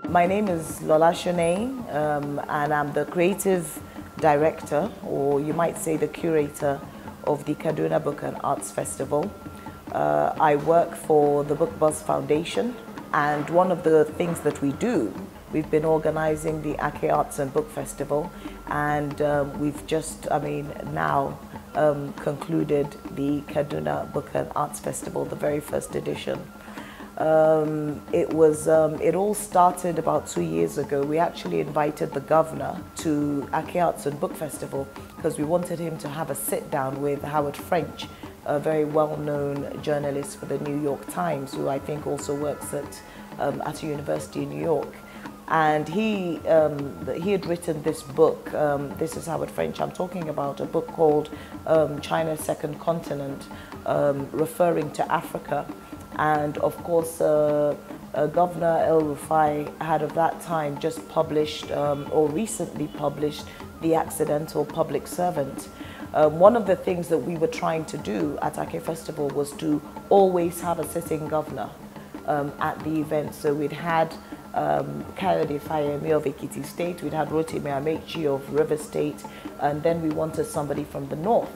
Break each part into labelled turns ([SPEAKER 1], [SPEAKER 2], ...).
[SPEAKER 1] My name is Lola Shoneyin, and I'm the creative director, or you might say the curator, of the Kaduna Book and Arts Festival. I work for the Bookbuzz Foundation, and one of the things that we do, we've been organizing the Ake Arts and Book Festival, and we've just, now concluded the Kaduna Book and Arts Festival, the very first edition. It all started about 2 years ago. We actually invited the governor to Ake Arts and Book Festival because we wanted him to have a sit down with Howard French, a very well-known journalist for the New York Times, who I think also works at a university in New York. And he had written this book. This is Howard French I'm talking about, a book called China's Second Continent, referring to Africa. And of course, Governor El-Rufai had at that time just published, or recently published, The Accidental Public Servant. One of the things that we were trying to do at Ake Festival was to always have a sitting governor at the event. So we'd had Kayode Fayemi of Ekiti State, we'd had Rotimi Amechi of River State, and then we wanted somebody from the north.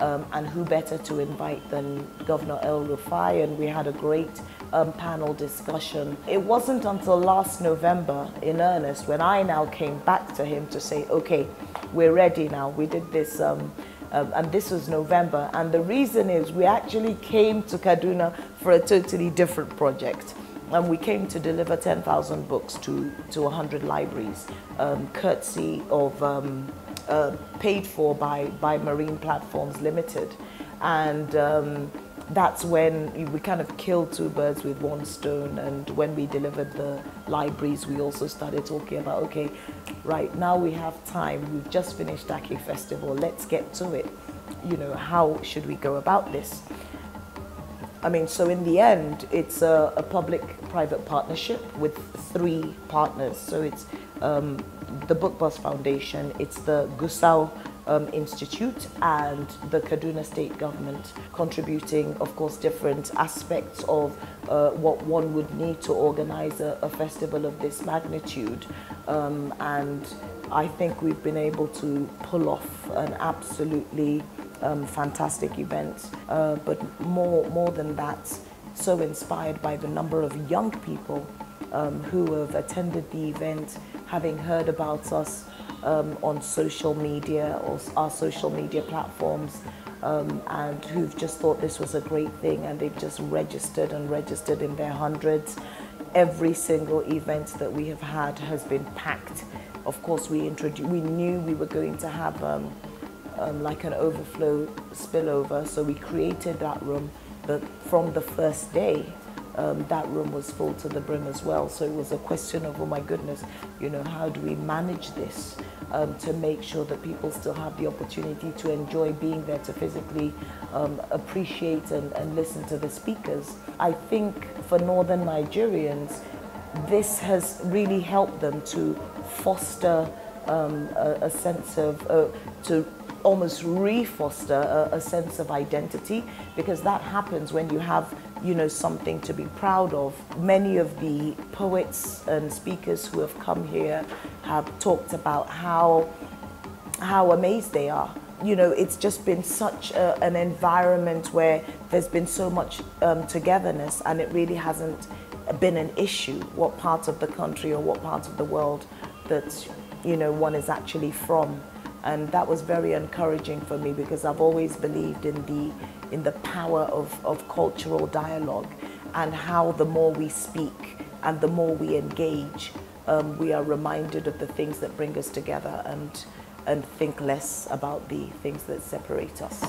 [SPEAKER 1] And who better to invite than Governor El-Rufai, and we had a great panel discussion. It wasn't until last November, in earnest, when I now came back to him to say, okay, we're ready now. We did this, and this was November. And the reason is we actually came to Kaduna for a totally different project. And we came to deliver 10,000 books to 100 libraries, courtesy of paid for by Marine Platforms Limited. And that's when we kind of killed two birds with one stone. And when we delivered the libraries, we also started talking about, okay, right, now we have time. We've just finished Ake Festival. Let's get to it. You know, how should we go about this? So in the end, it's a public-private partnership with 3 partners. So it's the Bookbuzz Foundation, it's the Gusau Institute, and the Kaduna State Government, contributing, of course, different aspects of what one would need to organize a festival of this magnitude. And I think we've been able to pull off an absolutely fantastic event, but more than that, so inspired by the number of young people who have attended the event, having heard about us on social media or our social media platforms, and who've just thought this was a great thing, and they've just registered in their hundreds. Every single event that we have had has been packed. Of course, we knew we were going to have like an overflow spillover, so we created that room, but from the first day that room was full to the brim as well. So it was a question of, oh my goodness, you know, how do we manage this to make sure that people still have the opportunity to enjoy being there, to physically appreciate and listen to the speakers. I think for Northern Nigerians, this has really helped them to foster a sense of, to almost re-foster a sense of identity, because that happens when you have, you know, something to be proud of. Many of the poets and speakers who have come here have talked about how amazed they are. You know, it's just been such an environment where there's been so much togetherness, and it really hasn't been an issue what part of the country or what part of the world that, you know, one is actually from. And that was very encouraging for me, because I've always believed in the power of cultural dialogue, and how the more we speak and the more we engage, we are reminded of the things that bring us together, and think less about the things that separate us.